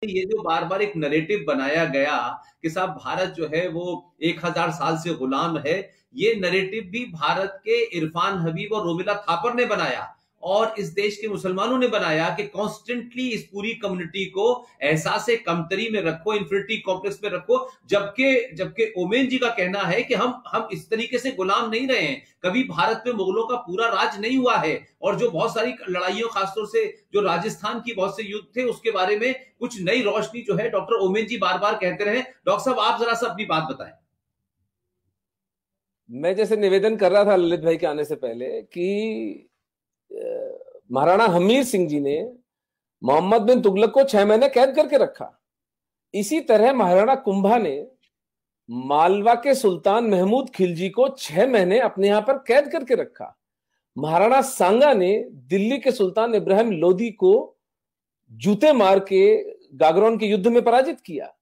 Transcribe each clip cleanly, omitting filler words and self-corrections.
ये जो बार बार एक नरेटिव बनाया गया कि साहब भारत जो है वो 1000 साल से गुलाम है, ये नरेटिव भी भारत के इरफान हबीब और रोमिला थापर ने बनाया और इस देश के मुसलमानों ने बनाया कि कॉन्स्टेंटली इस पूरी कम्युनिटी को एहसास कमतरी में रखो, इंफिनिटी कॉम्प्लेक्स में रखो। जबकि जबकि ओमेन जी का कहना है कि हम इस तरीके से गुलाम नहीं रहे हैं, कभी भारत में मुगलों का पूरा राज नहीं हुआ है, और जो बहुत सारी लड़ाइयों, खासतौर से जो राजस्थान की बहुत से युद्ध थे, उसके बारे में कुछ नई रोशनी जो है डॉक्टर ओमेन जी बार बार कहते रहे। डॉक्टर साहब, आप जरा सा अपनी बात बताएं। मैं जैसे निवेदन कर रहा था ललित भाई के आने से पहले कि महाराणा हमीर सिंह जी ने मोहम्मद बिन तुगलक को 6 महीने कैद करके रखा। इसी तरह महाराणा कुंभा ने मालवा के सुल्तान महमूद खिलजी को 6 महीने अपने यहां पर कैद करके रखा। महाराणा सांगा ने दिल्ली के सुल्तान इब्राहिम लोदी को जूते मार के गागरौन के युद्ध में पराजित किया।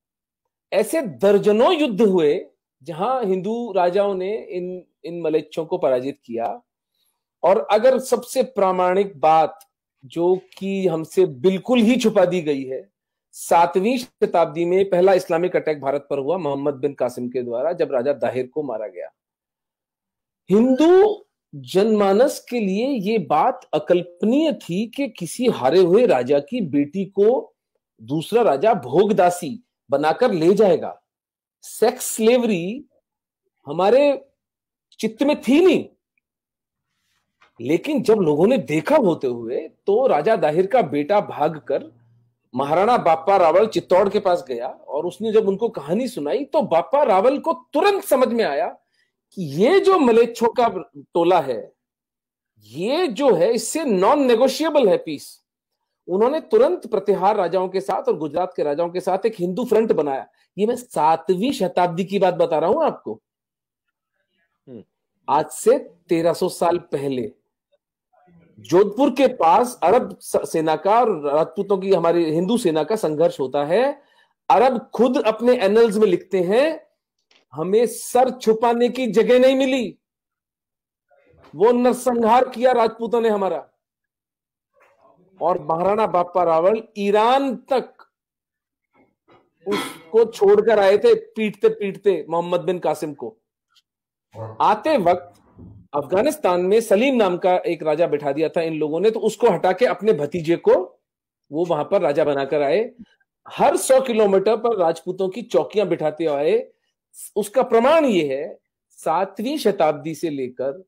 ऐसे दर्जनों युद्ध हुए जहां हिंदू राजाओं ने इन मलेच्छों को पराजित किया। और अगर सबसे प्रामाणिक बात जो कि हमसे बिल्कुल ही छुपा दी गई है, 7वीं शताब्दी में पहला इस्लामिक अटैक भारत पर हुआ मोहम्मद बिन कासिम के द्वारा, जब राजा दाहिर को मारा गया। हिंदू जनमानस के लिए यह बात अकल्पनीय थी कि किसी हारे हुए राजा की बेटी को दूसरा राजा भोगदासी बनाकर ले जाएगा। सेक्स स्लेवरी हमारे चित्त में थी नहीं, लेकिन जब लोगों ने देखा होते हुए तो राजा दाहिर का बेटा भागकर महाराणा बाप्पा रावल चित्तौड़ के पास गया और उसने जब उनको कहानी सुनाई तो बाप्पा रावल को तुरंत समझ में आया कि ये जो मलेच्छों का टोला है, ये जो है इससे नॉन नेगोशिएबल है पीस। उन्होंने तुरंत प्रतिहार राजाओं के साथ और गुजरात के राजाओं के साथ एक हिंदू फ्रंट बनाया। ये मैं 7वीं शताब्दी की बात बता रहा हूं आपको, आज से 1300 साल पहले। जोधपुर के पास अरब सेना का और राजपूतों की, हमारी हिंदू सेना का संघर्ष होता है। अरब खुद अपने एनल्स में लिखते हैं, हमें सर छुपाने की जगह नहीं मिली, वो नरसंहार किया राजपूतों ने हमारा। और महाराणा बाप्पा रावल ईरान तक उसको छोड़कर आए थे, पीटते पीटते मोहम्मद बिन कासिम को। आते वक्त अफगानिस्तान में सलीम नाम का एक राजा बिठा दिया था इन लोगों ने, तो उसको हटा के अपने भतीजे को वो वहां पर राजा बनाकर आए। हर 100 किलोमीटर पर राजपूतों की चौकियां बिठाते आए। उसका प्रमाण ये है, 7वीं शताब्दी से लेकर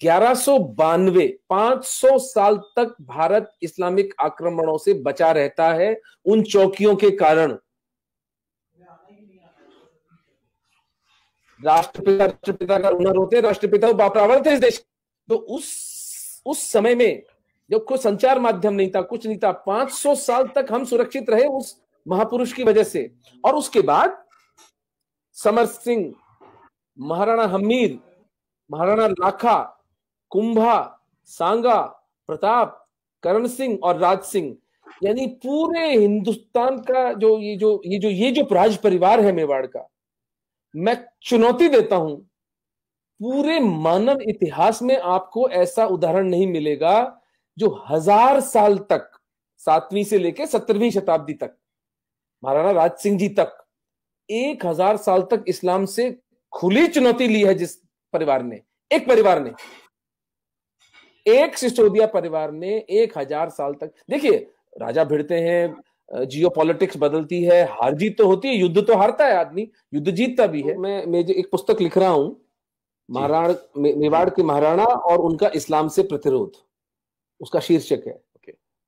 1192, 500 साल तक भारत इस्लामिक आक्रमणों से बचा रहता है उन चौकियों के कारण। राष्ट्रपिता का हुनर होते, राष्ट्रपिता बाप्पा रावल थे इस देश। तो उस समय में जब कोई संचार माध्यम नहीं था, कुछ नहीं था, 500 साल तक हम सुरक्षित रहे उस महापुरुष की वजह से। और उसके बाद समर सिंह, महाराणा हमीर, महाराणा लाखा, कुंभा, सांगा, प्रताप, करण सिंह और राज सिंह, यानी पूरे हिंदुस्तान का ये जो राज परिवार है मेवाड़ का, मैं चुनौती देता हूं, पूरे मानव इतिहास में आपको ऐसा उदाहरण नहीं मिलेगा जो 1000 साल तक, 7वीं से लेकर 17वीं शताब्दी तक, महाराणा राज सिंह जी तक, 1000 साल तक इस्लाम से खुली चुनौती ली है। जिस परिवार ने, एक परिवार ने, एक सिसोदिया परिवार ने 1000 साल तक, देखिए राजा भिड़ते हैं, जियोपॉलिटिक्स बदलती है, हार जीत तो होती है, युद्ध तो हारता है आदमी, युद्ध जीतता भी है। मैं जो एक पुस्तक लिख रहा हूं, मेवाड़ के महाराणा और उनका इस्लाम से प्रतिरोध, उसका शीर्षक है।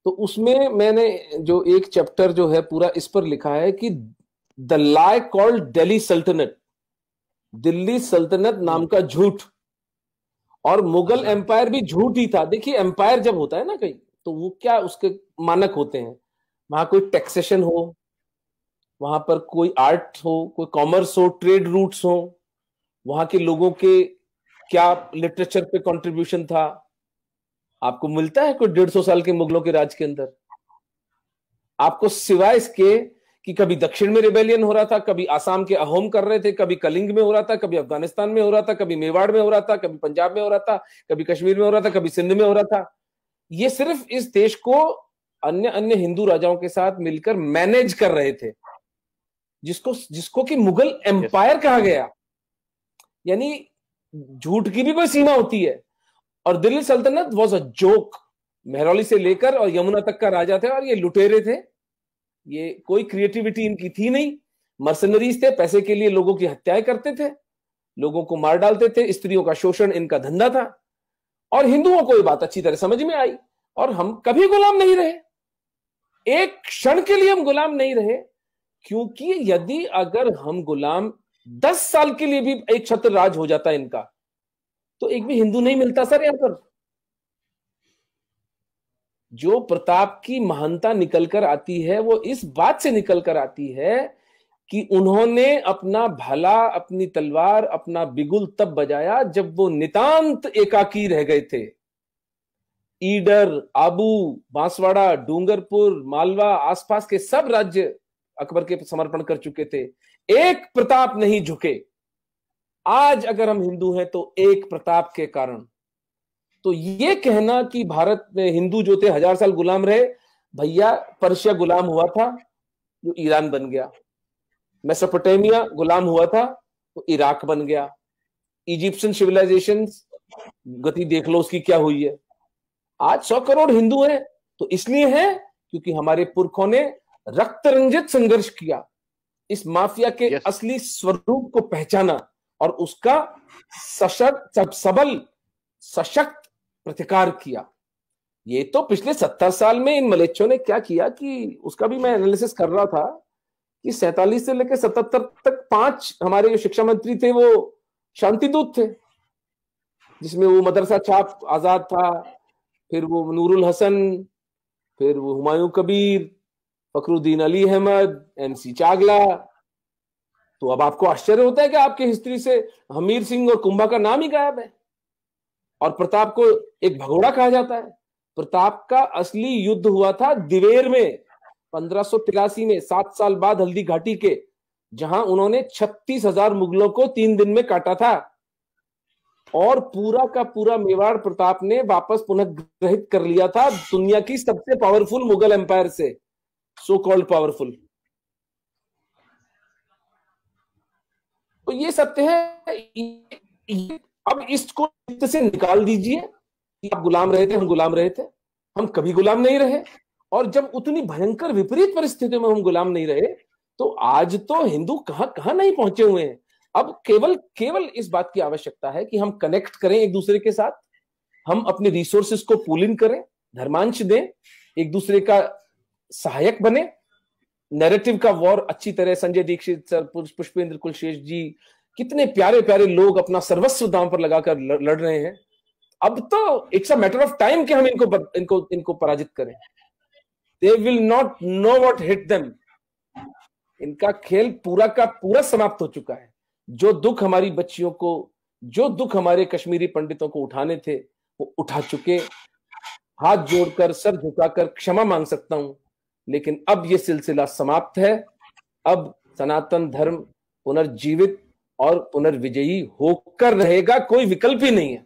तो उसमें मैंने जो एक चैप्टर जो है पूरा इस पर लिखा है कि द लाई कॉल्ड दिल्ली सल्तनत, दिल्ली सल्तनत नाम का झूठ, और मुगल एम्पायर भी झूठ ही था। देखिए एम्पायर जब होता है ना कहीं, तो वो क्या उसके मानक होते हैं, वहां कोई टैक्सेशन हो, वहां पर कोई आर्ट हो, कोई कॉमर्स हो, ट्रेड रूट्स हो, वहां के लोगों के क्या लिटरेचर पे कंट्रीब्यूशन था। आपको मिलता है कोई 150 साल के मुगलों के राज के अंदर? आपको सिवाय इसके कि कभी दक्षिण में रिबेलियन हो रहा था, कभी आसाम के अहोम कर रहे थे, कभी कलिंग में हो रहा था, कभी अफगानिस्तान में हो रहा था, कभी मेवाड़ में हो रहा था, कभी पंजाब में हो रहा था, कभी कश्मीर में हो रहा था, कभी सिंध में हो रहा था। ये सिर्फ इस देश को अन्य अन्य हिंदू राजाओं के साथ मिलकर मैनेज कर रहे थे, जिसको कि मुगल एम्पायर कहा गया। यानी झूठ की भी कोई सीमा होती है। और दिल्ली सल्तनत वॉज अ जोक। मेहरौली से लेकर और यमुना तक का राजा थे, और ये लुटेरे थे, ये कोई क्रिएटिविटी इनकी थी नहीं। मर्सनरीज थे, पैसे के लिए लोगों की हत्याएं करते थे, लोगों को मार डालते थे, स्त्रियों का शोषण इनका धंधा था। और हिंदुओं को ये बात अच्छी तरह समझ में आई, और हम कभी गुलाम नहीं रहे, एक क्षण के लिए हम गुलाम नहीं रहे। क्योंकि यदि अगर हम गुलाम 10 साल के लिए भी एक छत्र राज हो जाता इनका, तो एक भी हिंदू नहीं मिलता सर यहां पर। जो प्रताप की महानता निकल कर आती है वो इस बात से निकल कर आती है कि उन्होंने अपना भाला, अपनी तलवार, अपना बिगुल तब बजाया जब वो नितांत एकाकी रह गए थे। ईडर, आबू, बांसवाड़ा, डूंगरपुर, मालवा, आसपास के सब राज्य अकबर के समर्पण कर चुके थे, एक प्रताप नहीं झुके। आज अगर हम हिंदू हैं तो एक प्रताप के कारण। तो ये कहना कि भारत में हिंदू जो थे 1000 साल गुलाम रहे, भैया पर्शिया गुलाम हुआ था जो ईरान बन गया, मेसोपोटामिया गुलाम हुआ था तो इराक बन गया, इजिप्शियन सिविलाइजेशन गति देख लो उसकी क्या हुई है। आज 100 करोड़ हिंदू हैं तो इसलिए हैं क्योंकि हमारे पुरखों ने रक्त रंजित संघर्ष किया, इस माफिया के असली स्वरूप को पहचाना और उसका सबल सशक्त प्रतिकार किया। ये तो पिछले 70 साल में इन मलेच्छों ने क्या किया कि उसका भी मैं एनालिसिस कर रहा था कि 47 से लेकर 77 तक 5 हमारे जो शिक्षा मंत्री थे वो शांति दूत थे, जिसमें वो मदरसा छाप आजाद था, फिर वो नूरुल हसन, फिर वो हुमायूं कबीर, फखरुद्दीन अली अहमद, MC चागला। तो अब आपको आश्चर्य होता है कि आपकी हिस्ट्री से हमीर सिंह और कुंभा का नाम ही गायब है, और प्रताप को एक भगोड़ा कहा जाता है। प्रताप का असली युद्ध हुआ था दिवेर में 1583 में, 7 साल बाद हल्दी घाटी के, जहां उन्होंने 36,000 मुगलों को 3 दिन में काटा था, और पूरा का पूरा मेवाड़ प्रताप ने वापस पुनः ग्रहित कर लिया था दुनिया की सबसे पावरफुल मुगल एम्पायर से, सो कॉल्ड पावरफुल। तो ये सत्य है। अब इसको से निकाल दीजिए कि आप गुलाम रहे थे, हम गुलाम रहे थे, हम कभी गुलाम नहीं रहे। और जब उतनी भयंकर विपरीत परिस्थितियों में हम गुलाम नहीं रहे, तो आज तो हिंदू कहां कहां नहीं पहुंचे हुए हैं। अब केवल इस बात की आवश्यकता है कि हम कनेक्ट करें एक दूसरे के साथ, हम अपने रिसोर्सेस को पूलिंग करें, धर्मांश दें, एक दूसरे का सहायक बने। नैरेटिव का वॉर अच्छी तरह संजय दीक्षित सर, पुष्पेंद्र कुलशेष जी, कितने प्यारे प्यारे लोग अपना सर्वस्व दांव पर लगाकर लड़ रहे हैं। अब तो it's a matter of time कि हम इनको पराजित करें। They will not know what hit them. इनका खेल पूरा का पूरा समाप्त हो चुका है। जो दुख हमारी बच्चियों को, जो दुख हमारे कश्मीरी पंडितों को उठाने थे वो उठा चुके। हाथ जोड़कर, सर झुकाकर क्षमा मांग सकता हूं, लेकिन अब ये सिलसिला समाप्त है। अब सनातन धर्म पुनर्जीवित और पुनर्विजयी होकर रहेगा, कोई विकल्प ही नहीं है।